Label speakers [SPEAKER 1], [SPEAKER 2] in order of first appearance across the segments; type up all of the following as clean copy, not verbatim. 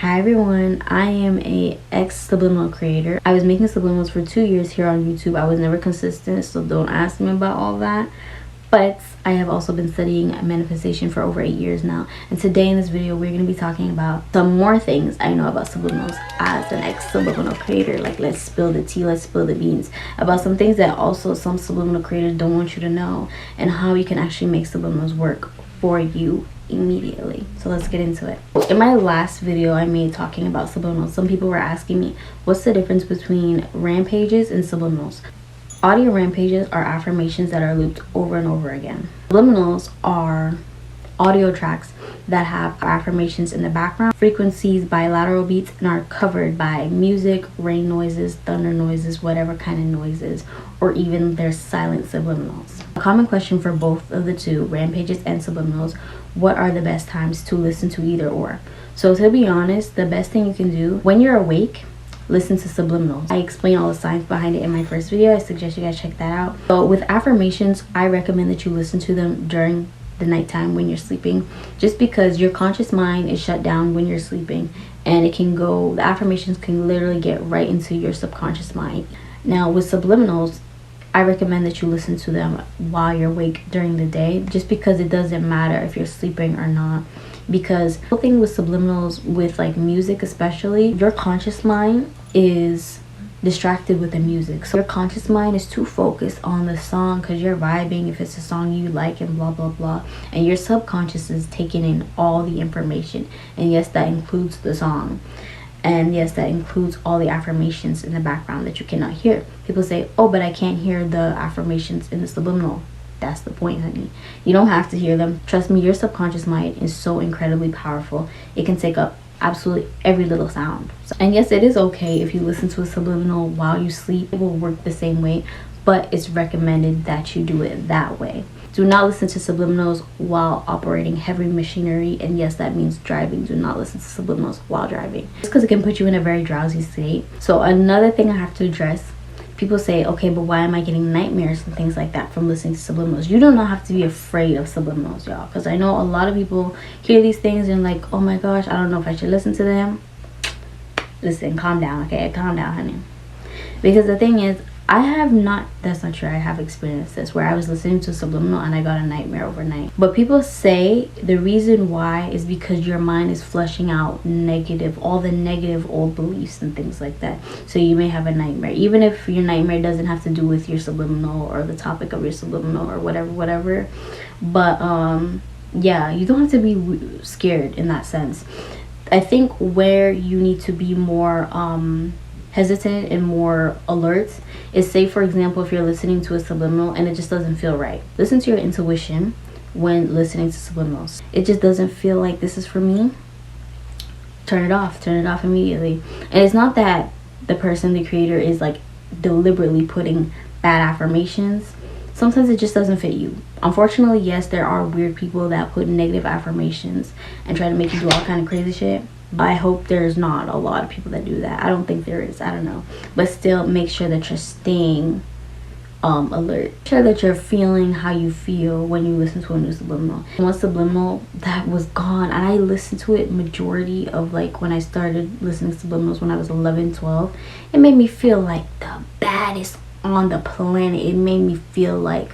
[SPEAKER 1] Hi everyone, I am a ex-subliminal creator. I was making subliminals for 2 years here on YouTube. I was never consistent, so don't ask me about all that. But I have also been studying manifestation for over 8 years now. And today in this video, we're going to be talking about some more things I know about subliminals as an ex-subliminal creator. Like, let's spill the tea, let's spill the beans. About some things that also some subliminal creators don't want you to know. And how you can actually make subliminals work for you immediately. So let's get into it. In my last video I made talking about subliminals, some people were asking me, what's the difference between rampages and subliminals? Audio rampages are affirmations that are looped over and over again. Subliminals are audio tracks that have affirmations in the background, frequencies, bilateral beats, and are covered by music, rain noises, thunder noises, whatever kind of noises, or even their silent subliminals. A common question for both of the two, rampages and subliminals, what are the best times to listen to either or? So to be honest, the best thing you can do when you're awake, listen to subliminals. I explain all the science behind it in my first video. I suggest you guys check that out. So with affirmations, I recommend that you listen to them during the nighttime when you're sleeping, just because your conscious mind is shut down when you're sleeping, and the affirmations can literally get right into your subconscious mind. Now with subliminals, I recommend that you listen to them while you're awake during the day, just because it doesn't matter if you're sleeping or not. Because the thing with subliminals, with like music especially, your conscious mind is distracted with the music. So your conscious mind is too focused on the song because you're vibing if it's a song you like and blah blah blah, and your subconscious is taking in all the information. And yes, that includes the song, and yes, that includes all the affirmations in the background that you cannot hear. People say, oh, but I can't hear the affirmations in the subliminal. That's the point, honey. You don't have to hear them. Trust me, your subconscious mind is so incredibly powerful. It can take up absolutely every little sound. And yes, it is okay if you listen to a subliminal while you sleep. It will work the same way, but it's recommended that you do it that way. Do not listen to subliminals while operating heavy machinery, and yes, that means driving. Do not listen to subliminals while driving, just because it can put you in a very drowsy state. So another thing I have to address, people say, okay, but why am I getting nightmares and things like that from listening to subliminals? You do not have to be afraid of subliminals, y'all, because I know a lot of people hear these things and like, oh my gosh, I don't know if I should listen to them. Listen, calm down, okay? Calm down, honey. Because the thing is, that's not true. I have experienced this where I was listening to subliminal and I got a nightmare overnight. But people say the reason why is because your mind is flushing out all the negative old beliefs and things like that. So you may have a nightmare, even if your nightmare doesn't have to do with your subliminal or the topic of your subliminal or whatever. But yeah, you don't have to be scared in that sense. I think where you need to be more hesitant and more alert is, say for example, if you're listening to a subliminal and it just doesn't feel right. Listen to your intuition when listening to subliminals. It just doesn't feel like this is for me. Turn it off immediately. And it's not that the creator is like deliberately putting bad affirmations. Sometimes it just doesn't fit you. Unfortunately, yes, there are weird people that put negative affirmations and try to make you do all kind of crazy shit. I hope there's not a lot of people that do that. I don't think there is. I don't know. But still, make sure that you're staying alert. Make sure that you're feeling how you feel when you listen to a new subliminal. One subliminal that was gone, and I listened to it majority of like when I started listening to subliminals when I was 11, 12. It made me feel like the baddest on the planet. It made me feel like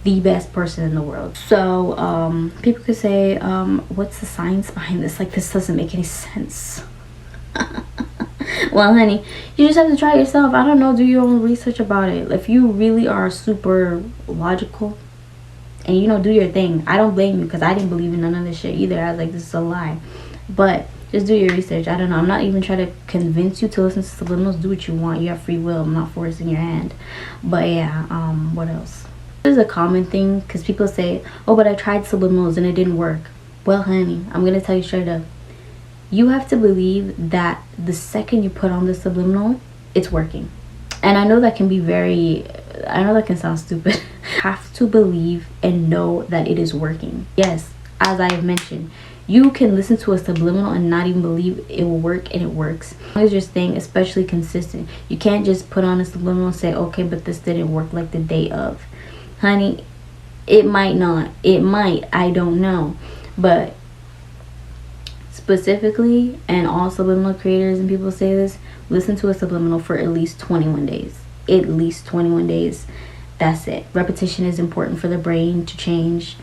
[SPEAKER 1] the best person in the world. So people could say, what's the science behind this? Like, this doesn't make any sense. Well, honey, you just have to try it yourself. I don't know, do your own research about it. If you really are super logical and you know, do your thing. I don't blame you, because I didn't believe in none of this shit either. I was like, this is a lie. But just do your research. I don't know, I'm not even trying to convince you to listen to subliminals. Do what you want. You have free will. I'm not forcing your hand. But yeah, what else? This is a common thing, because people say, oh, but I tried subliminals and it didn't work. Well, honey, I'm going to tell you straight up. You have to believe that the second you put on the subliminal, it's working. And I know that can sound stupid. You have to believe and know that it is working. Yes, as I have mentioned, you can listen to a subliminal and not even believe it will work, and it works. As long as you're staying especially consistent. You can't just put on a subliminal and say, okay, but this didn't work like the day of. Honey, it might not. It might. I don't know. But specifically, and all subliminal creators and people say this, listen to a subliminal for at least 21 days. At least 21 days. That's it. Repetition is important for the brain to change,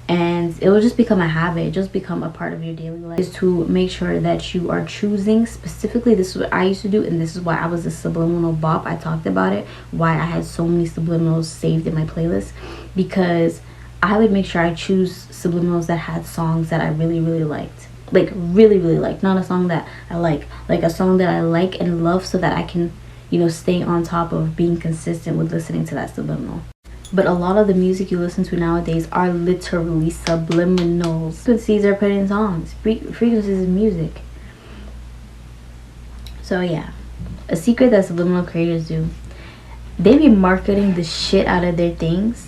[SPEAKER 1] and it will just become a habit, just become a part of your daily life. Is to make sure that you are choosing specifically. This is what I used to do, and this is why I was a subliminal bop. I talked about it, why I had so many subliminals saved in my playlist, because I would make sure I choose subliminals that had songs that I really liked, like really liked. Not a song that I like a song that I like and love, so that I can, you know, stay on top of being consistent with listening to that subliminal. But a lot of the music you listen to nowadays are literally subliminals. Frequencies are put in songs. Frequencies is music. So yeah, a secret that subliminal creators do, they be marketing the shit out of their things.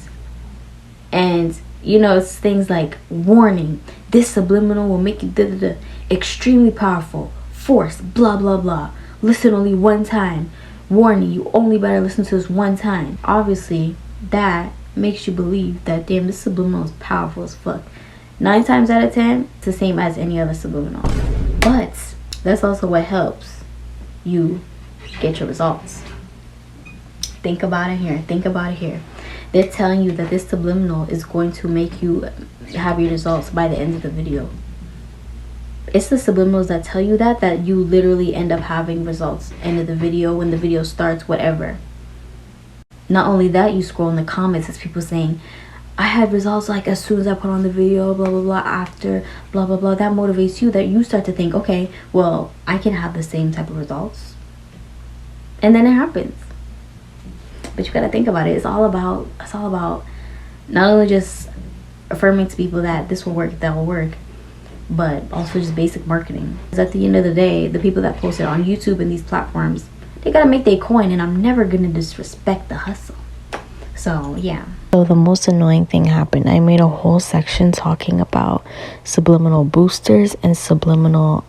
[SPEAKER 1] And you know, it's things like, warning, this subliminal will make you extremely powerful, force, blah blah blah, listen only one time, warning, you only better listen to this one time. Obviously that makes you believe that, damn, this subliminal is powerful as fuck. 9 times out of 10, it's the same as any other subliminal. But that's also what helps you get your results. Think about it here. Think about it here. They're telling you that this subliminal is going to make you have your results by the end of the video. It's the subliminals that tell you that you literally end up having results end of the video, when the video starts, whatever. Not only that, you scroll in the comments, it's people saying, I had results like as soon as I put on the video, blah blah blah, after blah blah blah. That motivates you, that you start to think, okay, well, I can have the same type of results. And then it happens. But you gotta think about it. It's all about not only just affirming to people that this will work, that will work, but also just basic marketing. Because at the end of the day, the people that post it on YouTube and these platforms, they gotta make their coin, and I'm never gonna disrespect the hustle. So yeah.
[SPEAKER 2] So the most annoying thing happened. I made a whole section talking about subliminal boosters and subliminal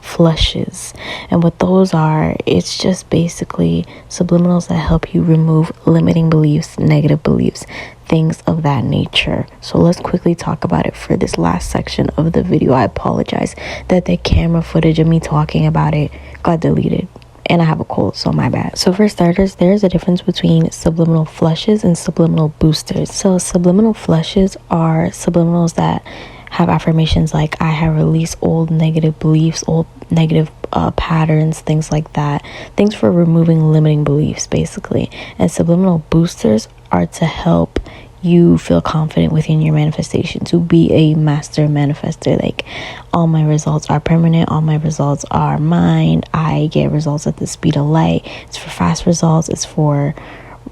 [SPEAKER 2] flushes, and what those are, it's just basically subliminals that help you remove limiting beliefs, negative beliefs, things of that nature. So let's quickly talk about it for this last section of the video. I apologize that the camera footage of me talking about it got deleted, and I have a cold, so my bad. So for starters, there's a difference between subliminal flushes and subliminal boosters. So subliminal flushes are subliminals that have affirmations like, I have released old negative beliefs, old negative patterns, things like that. Things for removing limiting beliefs, basically. And subliminal boosters are to help you feel confident within your manifestation, to be a master manifester. Like, all my results are permanent, all my results are mine, I get results at the speed of light. It's for fast results, it's for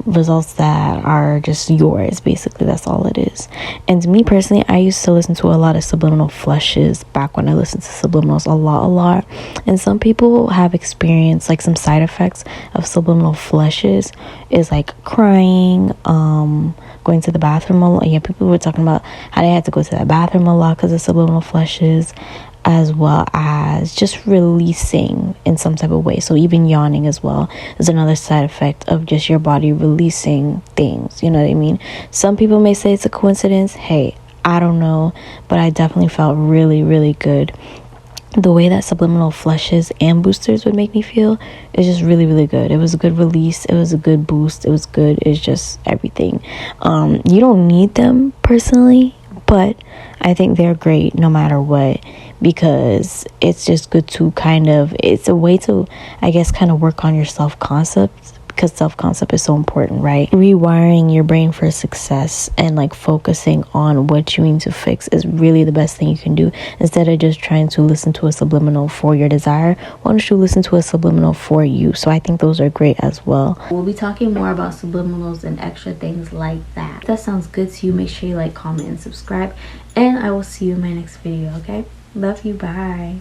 [SPEAKER 2] results that are just yours, basically. That's all it is. And me personally, I used to listen to a lot of subliminal flushes back when I listened to subliminals a lot. And some people have experienced like some side effects of subliminal flushes is like crying, going to the bathroom a lot. Yeah, people were talking about how they had to go to the bathroom a lot because of subliminal flushes, as well as just releasing in some type of way. So even yawning as well is another side effect of just your body releasing things, you know what I mean? Some people may say it's a coincidence. Hey, I don't know, but I definitely felt really good. The way that subliminal flushes and boosters would make me feel is just really good. It was a good release, it was a good boost, it was good, it's just everything. You don't need them personally, but I think they're great no matter what, because it's just good to it's a way to, I guess, kind of work on your self-concept, because self-concept is so important, right? Rewiring your brain for success and like focusing on what you need to fix is really the best thing you can do. Instead of just trying to listen to a subliminal for your desire, why don't you listen to a subliminal for you? So I think those are great as well.
[SPEAKER 1] We'll be talking more about subliminals and extra things like that. If that sounds good to you, make sure you like, comment, and subscribe, and I will see you in my next video. Okay, love you, bye.